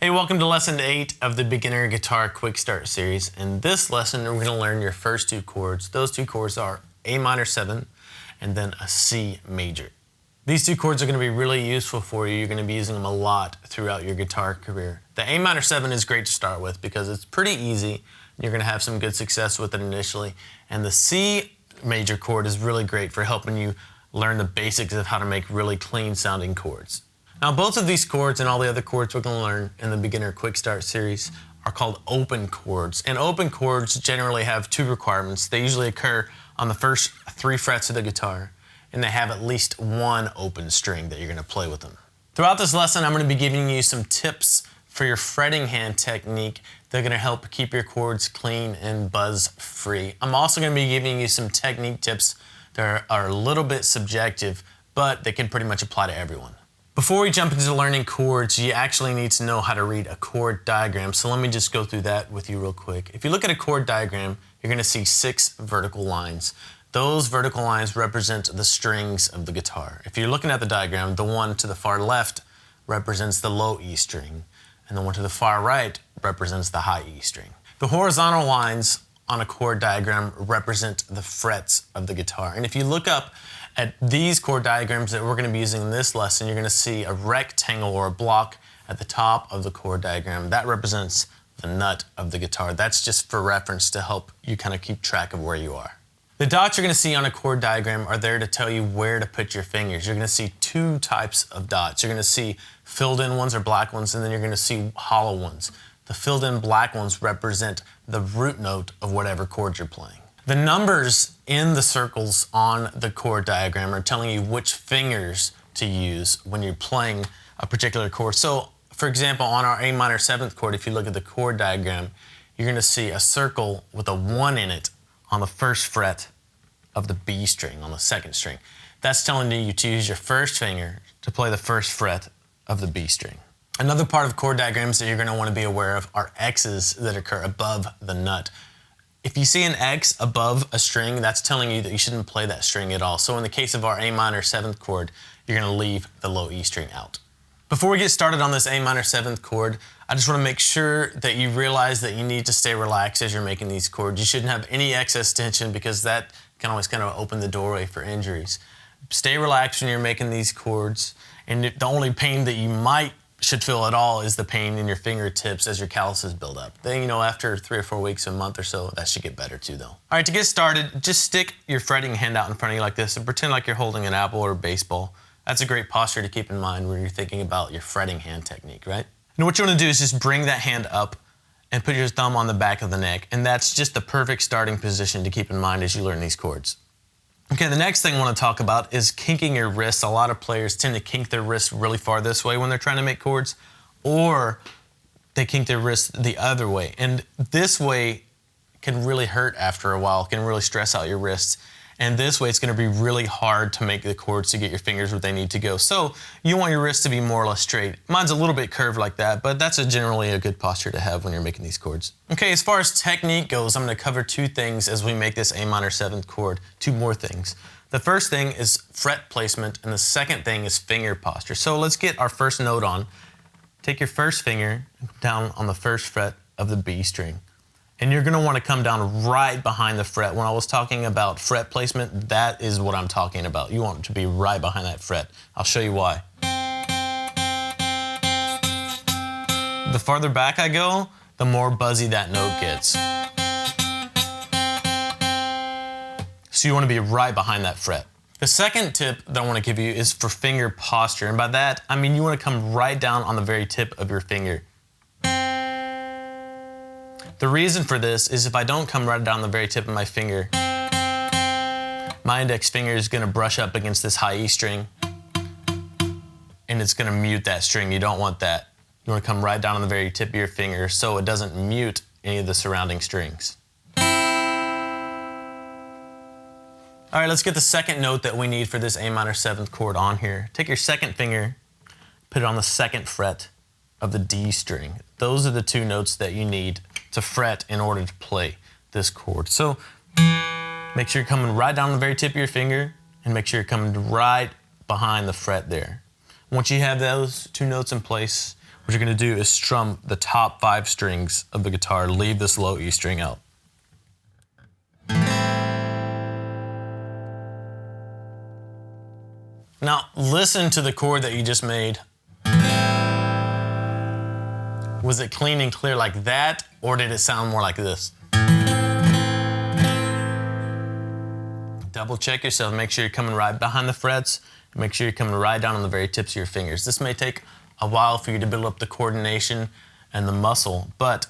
Hey, welcome to lesson 8 of the Beginner Guitar Quick Start series. In this lesson, we're going to learn your first two chords. Those two chords are A minor 7 and then a C major. These two chords are going to be really useful for you. You're going to be using them a lot throughout your guitar career. The A minor 7 is great to start with because it's pretty easy. You're going to have some good success with it initially. And the C major chord is really great for helping you learn the basics of how to make really clean sounding chords. Now, both of these chords and all the other chords we're going to learn in the Beginner Quick Start series are called open chords. And open chords generally have two requirements. They usually occur on the first 3 frets of the guitar, and they have at least one open string that you're going to play with them. Throughout this lesson, I'm going to be giving you some tips for your fretting hand technique that are going to help keep your chords clean and buzz-free. I'm also going to be giving you some technique tips that are a little bit subjective, but they can pretty much apply to everyone. Before we jump into learning chords, you actually need to know how to read a chord diagram. So let me just go through that with you real quick. If you look at a chord diagram, you're going to see 6 vertical lines. Those vertical lines represent the strings of the guitar. If you're looking at the diagram, the one to the far left represents the low E string, and the one to the far right represents the high E string. The horizontal lines on a chord diagram represent the frets of the guitar. And if you look up at these chord diagrams that we're going to be using in this lesson, you're going to see a rectangle or a block at the top of the chord diagram. That represents the nut of the guitar. That's just for reference to help you kind of keep track of where you are. The dots you're going to see on a chord diagram are there to tell you where to put your fingers. You're going to see 2 types of dots. You're going to see filled in ones or black ones, and then you're going to see hollow ones. The filled in black ones represent the root note of whatever chord you're playing. The numbers in the circles on the chord diagram are telling you which fingers to use when you're playing a particular chord. So, for example, on our A minor 7th chord, if you look at the chord diagram, you're going to see a circle with a 1 in it on the 1st fret of the B string, on the 2nd string. That's telling you to use your 1st finger to play the 1st fret of the B string. Another part of chord diagrams that you're going to want to be aware of are X's that occur above the nut. If you see an X above a string, that's telling you that you shouldn't play that string at all. So in the case of our A minor 7th chord, you're going to leave the low E string out. Before we get started on this A minor 7th chord, I just want to make sure that you realize that you need to stay relaxed as you're making these chords. You shouldn't have any excess tension because that can always kind of open the doorway for injuries. Stay relaxed when you're making these chords, and the only pain that you should feel at all is the pain in your fingertips as your calluses build up. Then, after 3 or 4 weeks, a month or so, that should get better too, though. All right, to get started, just stick your fretting hand out in front of you like this and pretend like you're holding an apple or a baseball. That's a great posture to keep in mind when you're thinking about your fretting hand technique, right? And what you want to do is just bring that hand up and put your thumb on the back of the neck, and that's just the perfect starting position to keep in mind as you learn these chords. Okay, the next thing I want to talk about is kinking your wrists. A lot of players tend to kink their wrists really far this way when they're trying to make chords, or they kink their wrists the other way. And this way can really hurt after a while, can really stress out your wrists. And this way it's going to be really hard to make the chords to get your fingers where they need to go. So you want your wrists to be more or less straight. Mine's a little bit curved like that, but that's generally a good posture to have when you're making these chords. Okay, as far as technique goes, I'm going to cover 2 things as we make this A minor 7th chord. 2 more things. The first thing is fret placement, and the second thing is finger posture. So let's get our first note on. Take your first finger down on the 1st fret of the B string. And you're going to want to come down right behind the fret. When I was talking about fret placement, that is what I'm talking about. You want it to be right behind that fret. I'll show you why. The farther back I go, the more buzzy that note gets. So you want to be right behind that fret. The second tip that I want to give you is for finger posture. And by that, I mean you want to come right down on the very tip of your finger. The reason for this is if I don't come right down the very tip of my finger, my index finger is going to brush up against this high E string, and it's going to mute that string. You don't want that. You want to come right down on the very tip of your finger so it doesn't mute any of the surrounding strings. All right, let's get the second note that we need for this A minor 7th chord on here. Take your second finger, put it on the 2nd fret of the D string. Those are the 2 notes that you need to fret in order to play this chord. So make sure you're coming right down the very tip of your finger, and make sure you're coming right behind the fret there. Once you have those 2 notes in place, what you're gonna do is strum the top 5 strings of the guitar, leave this low E string out. Now listen to the chord that you just made. Was it clean and clear like that, or did it sound more like this? Double check yourself, make sure you're coming right behind the frets, make sure you're coming right down on the very tips of your fingers. This may take a while for you to build up the coordination and the muscle, but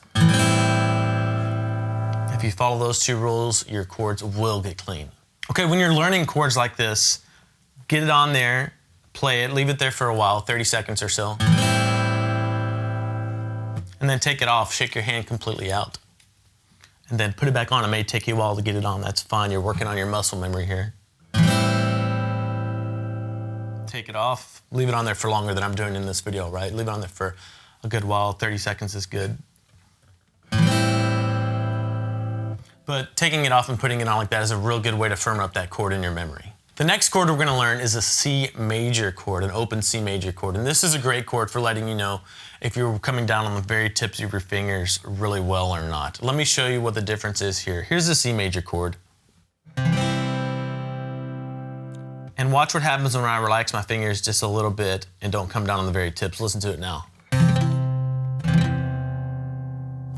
if you follow those 2 rules, your chords will get clean. Okay, when you're learning chords like this, get it on there, play it, leave it there for a while, 30 seconds or so, and then take it off, shake your hand completely out, and then put it back on. It may take you a while to get it on, that's fine, you're working on your muscle memory here. Take it off, leave it on there for longer than I'm doing in this video, right? Leave it on there for a good while, 30 seconds is good. But taking it off and putting it on like that is a real good way to firm up that chord in your memory. The next chord we're gonna learn is a C major chord, an open C major chord. And this is a great chord for letting you know if you're coming down on the very tips of your fingers really well or not. Let me show you what the difference is here. Here's the C major chord. And watch what happens when I relax my fingers just a little bit and don't come down on the very tips. Listen to it now.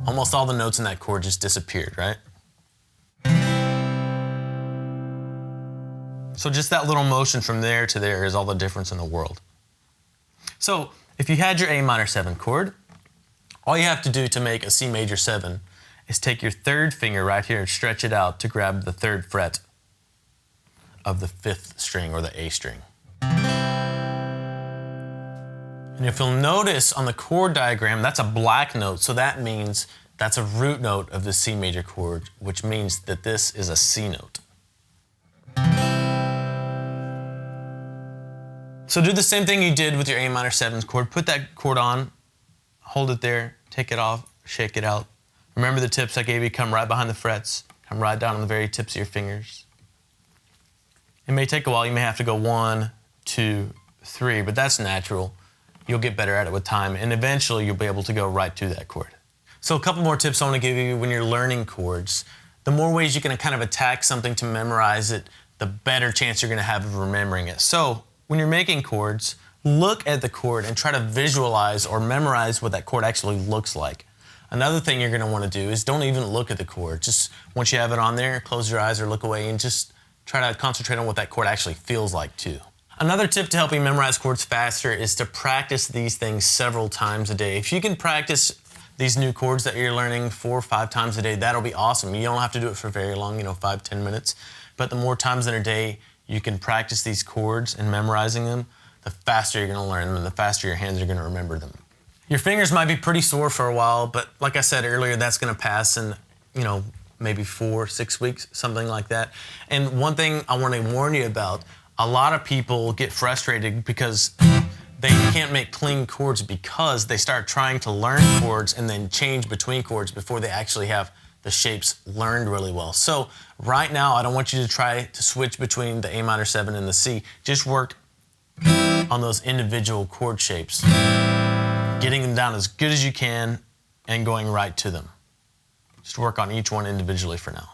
Almost all the notes in that chord just disappeared, right? So just that little motion from there to there is all the difference in the world. So if you had your A minor 7 chord, all you have to do to make a C major 7 is take your 3rd finger right here and stretch it out to grab the 3rd fret of the 5th string or the A string. And if you'll notice on the chord diagram, that's a black note, so that means that's a root note of the C major chord, which means that this is a C note. So do the same thing you did with your A minor 7 chord. Put that chord on, hold it there, take it off, shake it out. Remember the tips I gave you, come right behind the frets, come right down on the very tips of your fingers. It may take a while, you may have to go 1, 2, 3, but that's natural. You'll get better at it with time, and eventually you'll be able to go right to that chord. So a couple more tips I want to give you when you're learning chords. The more ways you can kind of attack something to memorize it, the better chance you're going to have of remembering it. So when you're making chords, look at the chord and try to visualize or memorize what that chord actually looks like. Another thing you're going to want to do is don't even look at the chord. Just once you have it on there, close your eyes or look away and just try to concentrate on what that chord actually feels like too. Another tip to help you memorize chords faster is to practice these things several times a day. If you can practice these new chords that you're learning 4 or 5 times a day, that'll be awesome. You don't have to do it for very long, 5, 10 minutes. But the more times in a day you can practice these chords and memorizing them, the faster you're gonna learn them and the faster your hands are gonna remember them. Your fingers might be pretty sore for a while, but like I said earlier, that's gonna pass in, maybe 4, 6 weeks, something like that. And one thing I wanna warn you about, a lot of people get frustrated because they can't make clean chords because they start trying to learn chords and then change between chords before they actually have the shapes learned really well. So right now, I don't want you to try to switch between the A minor 7 and the C. Just work on those individual chord shapes, getting them down as good as you can and going right to them. Just work on each one individually for now.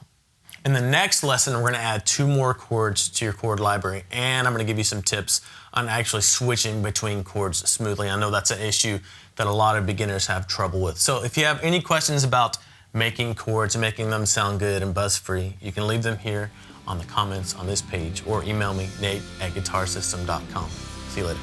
In the next lesson, we're gonna add 2 more chords to your chord library, and I'm gonna give you some tips on actually switching between chords smoothly. I know that's an issue that a lot of beginners have trouble with. So if you have any questions about making chords and making them sound good and buzz-free, you can leave them here on the comments on this page or email me, Nate@guitarsystem.com. See you later.